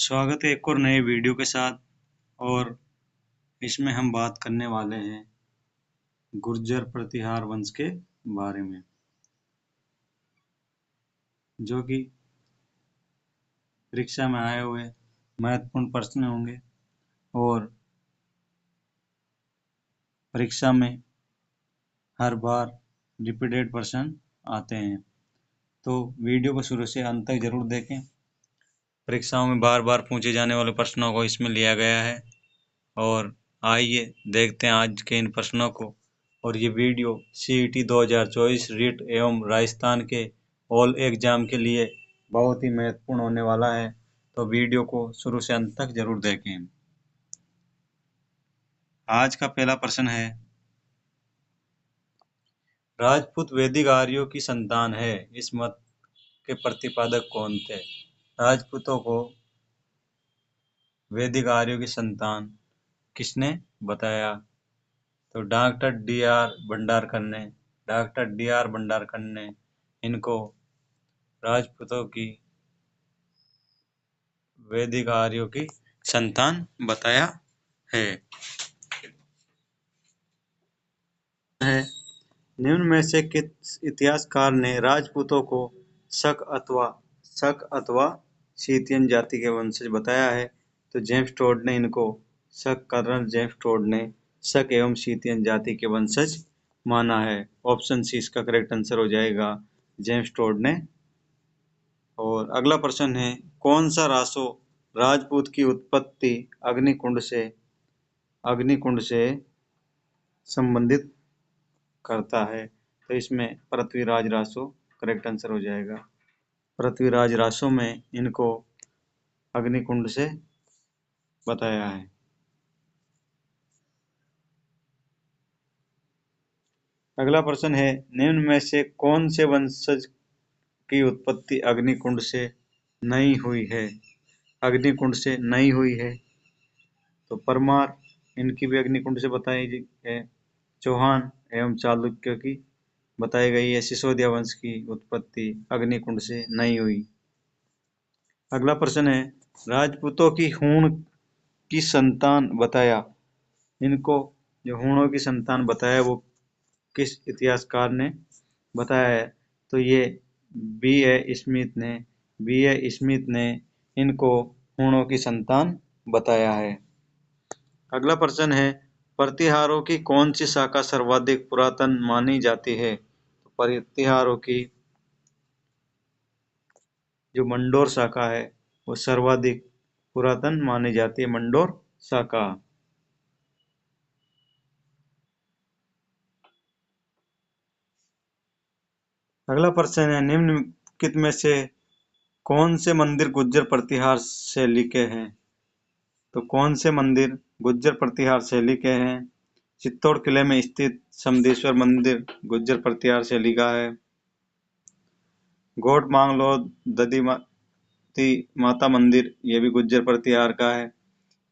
स्वागत है एक और नए वीडियो के साथ। और इसमें हम बात करने वाले हैं गुर्जर प्रतिहार वंश के बारे में, जो कि परीक्षा में आए हुए महत्वपूर्ण प्रश्न होंगे और परीक्षा में हर बार रिपीटेड प्रश्न आते हैं। तो वीडियो को शुरू से अंत तक जरूर देखें। परीक्षाओं में बार बार पूछे जाने वाले प्रश्नों को इसमें लिया गया है और आइए देखते हैं आज के इन प्रश्नों को। और ये वीडियो CET 2024 रीट एवं राजस्थान के ऑल एग्जाम के लिए बहुत ही महत्वपूर्ण होने वाला है, तो वीडियो को शुरू से अंत तक जरूर देखें। आज का पहला प्रश्न है, राजपूत वैदिक आर्यों की संतान है, इस मत के प्रतिपादक कौन थे? राजपूतों को वैदिक आर्यों की संतान किसने बताया? तो डॉक्टर D.R. भंडारकर ने इनको राजपूतों की वैदिक आर्यों की संतान बताया है। निम्न में से किस इतिहासकार ने राजपूतों को शक अथवा शीतियन जाति के वंशज बताया है? तो जेम्स टोड ने इनको कर्नल जेम्स टोड ने शक एवं शीतियन जाति के वंशज माना है। ऑप्शन सी इसका करेक्ट आंसर हो जाएगा, जेम्स टोड ने। और अगला प्रश्न है, कौन सा रासो राजपूत की उत्पत्ति अग्निकुंड से संबंधित करता है? तो इसमें पृथ्वीराज रासो करेक्ट आंसर हो जाएगा। पृथ्वीराज रासो में इनको अग्निकुंड से बताया है। अगला प्रश्न है, निम्न में से कौन से वंशज की उत्पत्ति अग्निकुंड से नहीं हुई है? अग्निकुंड से नहीं हुई है तो परमार, इनकी भी अग्निकुंड से बताई है। चौहान एवं चालुक्य की बताई गई है। सिसोदिया वंश की उत्पत्ति अग्निकुंड से नहीं हुई। अगला प्रश्न है, राजपूतों की हूण की संतान बताया। इनको जो हूणों की संतान बताया वो किस इतिहासकार ने बताया है? तो ये B.A. स्मिथ ने इनको हूणों की संतान बताया है। अगला प्रश्न है, प्रतिहारों की कौन सी शाखा सर्वाधिक पुरातन मानी जाती है? तो प्रतिहारों की जो मंडोर शाखा है वो सर्वाधिक पुरातन मानी जाती है, मंडोर शाखा। अगला प्रश्न है, निम्नलिखित में से कौन से मंदिर गुर्जर प्रतिहार शैली के हैं? तो कौन से मंदिर गुर्जर प्रतिहार शैली के हैं? चित्तौड़ किले में स्थित समदेश्वर मंदिर गुर्जर प्रतिहार शैली का है। गोट मांगलो दधिमती माता मंदिर ये भी गुर्जर प्रतिहार का है।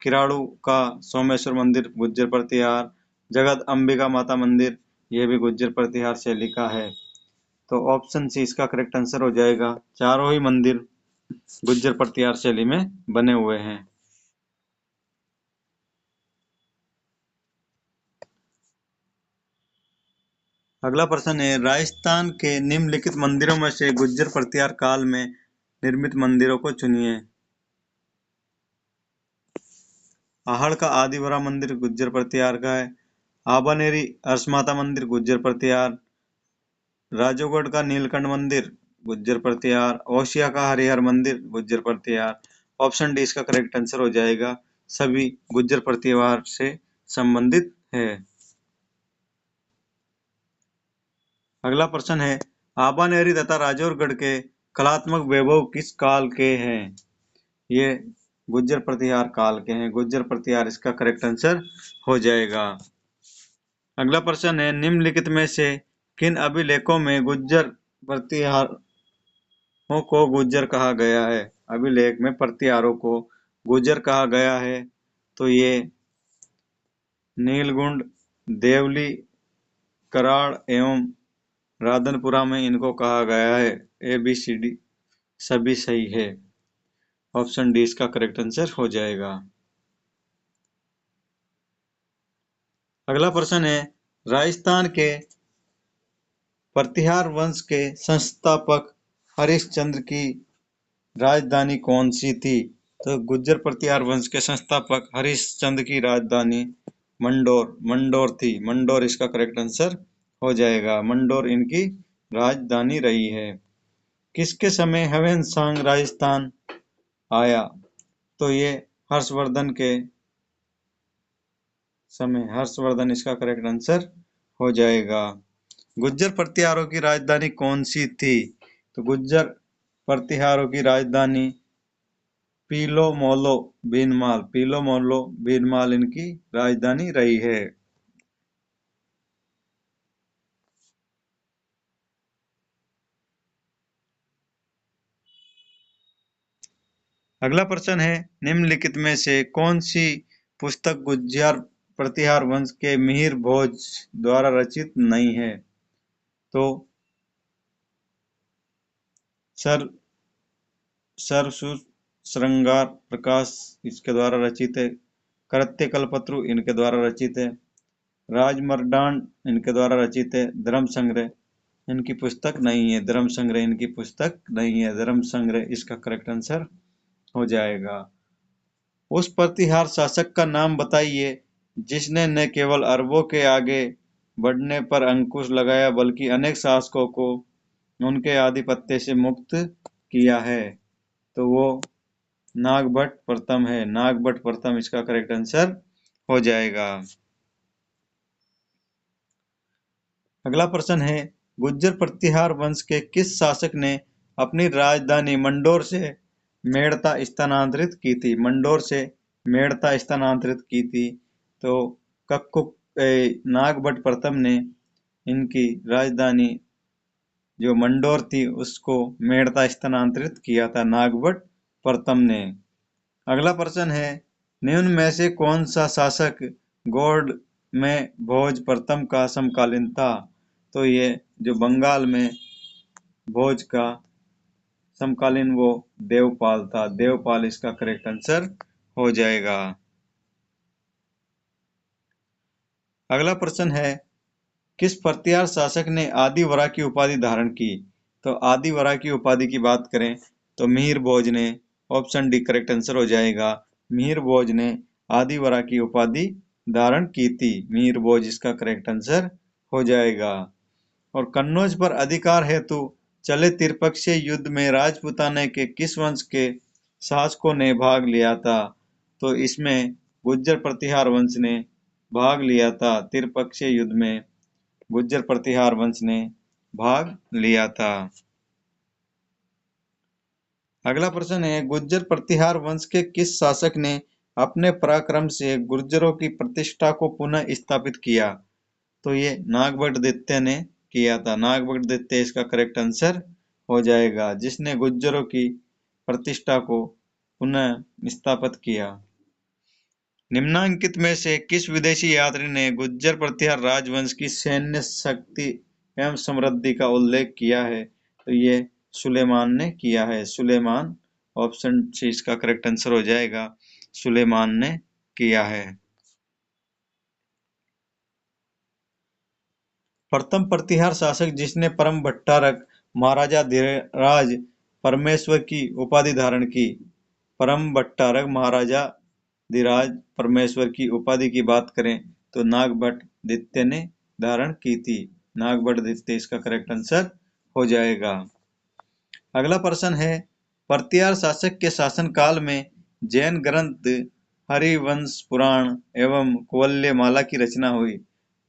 किराड़ू का सोमेश्वर मंदिर गुर्जर प्रतिहार। जगत अंबिका माता मंदिर ये भी गुर्जर प्रतिहार शैली का है। तो ऑप्शन सी इसका करेक्ट आंसर हो जाएगा। चारों ही मंदिर गुर्जर प्रतिहार शैली में बने हुए हैं। अगला प्रश्न है, राजस्थान के निम्नलिखित मंदिरों में से गुर्जर प्रतिहार काल में निर्मित मंदिरों को चुनिए। आहड़ का आदिवरा मंदिर गुर्जर प्रतिहार का है। आबानेरी हर्षमाता मंदिर गुर्जर प्रतिहार। राजोगढ़ का नीलकंठ मंदिर गुर्जर प्रतिहार। ओसिया का हरिहर मंदिर गुर्जर प्रतिहार। ऑप्शन डी इसका करेक्ट आंसर हो जाएगा, सभी गुर्जर प्रतिहार से संबंधित है। अगला प्रश्न है, आबानेरी तथा राजौरगढ़ के कलात्मक वैभव किस काल के हैं? ये गुर्जर प्रतिहार काल के हैं। गुर्जर प्रतिहार इसका करेक्ट आंसर हो जाएगा। अगला प्रश्न है, निम्नलिखित में से किन अभिलेखों में गुर्जर प्रतिहारों को गुर्जर कहा गया है? अभिलेख में प्रतिहारों को गुर्जर कहा गया है तो ये नीलगुंड, देवली, कराड़ एवं राधनपुरा में इनको कहा गया है। ABCD सभी सही है। ऑप्शन डी इसका करेक्ट आंसर हो जाएगा। अगला प्रश्न है, राजस्थान के प्रतिहार वंश के संस्थापक हरिश्चंद्र की राजधानी कौन सी थी? तो गुर्जर प्रतिहार वंश के संस्थापक हरिश्चंद्र की राजधानी मंडोर थी। मंडोर इसका करेक्ट आंसर हो जाएगा। मंडोर इनकी राजधानी रही है। किसके समय ह्वेन-सांग राजस्थान आया? तो ये हर्षवर्धन के समय, हर्षवर्धन इसका करेक्ट आंसर हो जाएगा। गुर्जर प्रतिहारों की राजधानी कौन सी थी? तो गुर्जर प्रतिहारों की राजधानी पीलोमोलो बीनमाल इनकी राजधानी रही है। अगला प्रश्न है, निम्नलिखित में से कौन सी पुस्तक गुर्जर प्रतिहार वंश के मिहिर भोज द्वारा रचित नहीं है? तो सरसु श्रृंगार प्रकाश इसके द्वारा रचित है। कृत्य कल्पत्रु इनके द्वारा रचित है। राजमर्डांड इनके द्वारा रचित है। धर्म संग्रह इनकी पुस्तक नहीं है। धर्म संग्रह इनकी पुस्तक नहीं है। धर्म संग्रह इसका करेक्ट आंसर हो जाएगा। उस प्रतिहार शासक का नाम बताइए जिसने न केवल अरबों के आगे बढ़ने पर अंकुश लगाया बल्कि अनेक शासकों को उनके आधिपत्य से मुक्त किया है। तो वो नागभट्ट प्रथम है। नागभट्ट प्रथम इसका करेक्ट आंसर हो जाएगा। अगला प्रश्न है, गुर्जर प्रतिहार वंश के किस शासक ने अपनी राजधानी मंडोर से मेड़ता स्थानांतरित की थी? मंडोर से मेड़ता स्थानांतरित की थी। तो कक्कुक नागभट्ट प्रथम ने इनकी राजधानी जो मंडोर थी उसको मेड़ता स्थानांतरित किया था नागभट्ट प्रथम ने। अगला प्रश्न है, निम्न में से कौन सा शासक गौड़ में भोज प्रथम का समकालीन था? तो ये जो बंगाल में भोज का समकालीन वो देवपाल था। देवपाल इसका करेक्ट आंसर हो जाएगा। अगला प्रश्न है, किस प्रतिहार शासक ने आदिवरा की उपाधि धारण की? तो आदिवरा की उपाधि की बात करें तो मिहिर भोज ने। ऑप्शन डी करेक्ट आंसर हो जाएगा। मिहिर भोज ने आदिवरा की उपाधि धारण की थी। मिहिर भोज इसका करेक्ट आंसर हो जाएगा। और कन्नौज पर अधिकार हेतु चले त्रिपक्षीय युद्ध में राजपूताना के किस वंश के शासकों ने भाग लिया था? तो इसमें गुर्जर प्रतिहार वंश ने भाग लिया था। त्रिपक्षीय युद्ध में गुर्जर प्रतिहार वंश ने भाग लिया था। अगला प्रश्न है, गुर्जर प्रतिहार वंश के किस शासक ने अपने पराक्रम से गुर्जरों की प्रतिष्ठा को पुनः स्थापित किया? तो ये नागभट्टद्वितीय ने किया था। नागभट्टद्वितीय इसका करेक्ट आंसर हो जाएगा, जिसने गुर्जरों की प्रतिष्ठा को पुनः स्थापित किया। निम्नांकित में से किस विदेशी यात्री ने गुर्जर प्रतिहार राजवंश की सैन्य शक्ति एवं समृद्धि का उल्लेख किया है? तो ये सुलेमान ने किया है। सुलेमान ऑप्शन सी इसका करेक्ट आंसर हो जाएगा। सुलेमान ने किया है। प्रथम प्रतिहार शासक जिसने परम भट्टारक महाराजा धीराज परमेश्वर की उपाधि धारण की। परम भट्टारक महाराजा धीराज परमेश्वर की उपाधि की बात करें तो नागभट्ट द्वितीय ने धारण की थी। नागभट्ट द्वितीय इसका करेक्ट आंसर हो जाएगा। अगला प्रश्न है, प्रतिहार शासक के शासन काल में जैन ग्रंथ हरिवंश पुराण एवं कोल्यमाला की रचना हुई।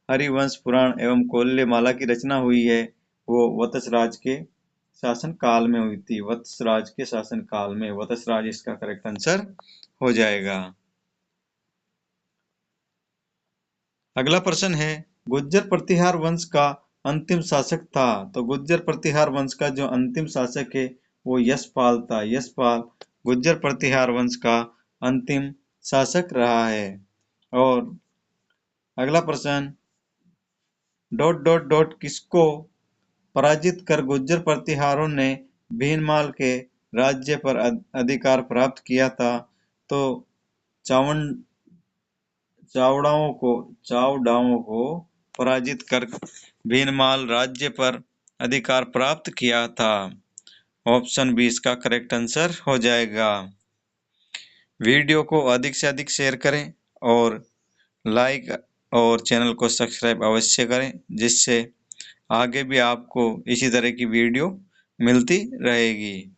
हरिवंश पुराण एवं कोल्यमाला की रचना हुई है वो वत्सराज के शासन काल में हुई थी। वत्सराज के शासन काल में। वत्सराज इसका करेक्ट आंसर हो जाएगा। अगला प्रश्न है, गुर्जर प्रतिहार वंश का अंतिम शासक था। तो गुर्जर प्रतिहार वंश का जो अंतिम शासक है वो यशपाल था। यशपाल गुर्जर प्रतिहार वंश का अंतिम शासक रहा है। और अगला प्रश्न, किसको पराजित कर गुर्जर प्रतिहारों ने भीनमाल के राज्य पर अधिकार प्राप्त किया था, तो चावड़ाओं को पराजित कर भीनमाल राज्य पर अधिकार प्राप्त किया था। ऑप्शन 20 का करेक्ट आंसर हो जाएगा। वीडियो को अधिक से अधिक शेयर करें और लाइक और चैनल को सब्सक्राइब अवश्य करें, जिससे आगे भी आपको इसी तरह की वीडियो मिलती रहेगी।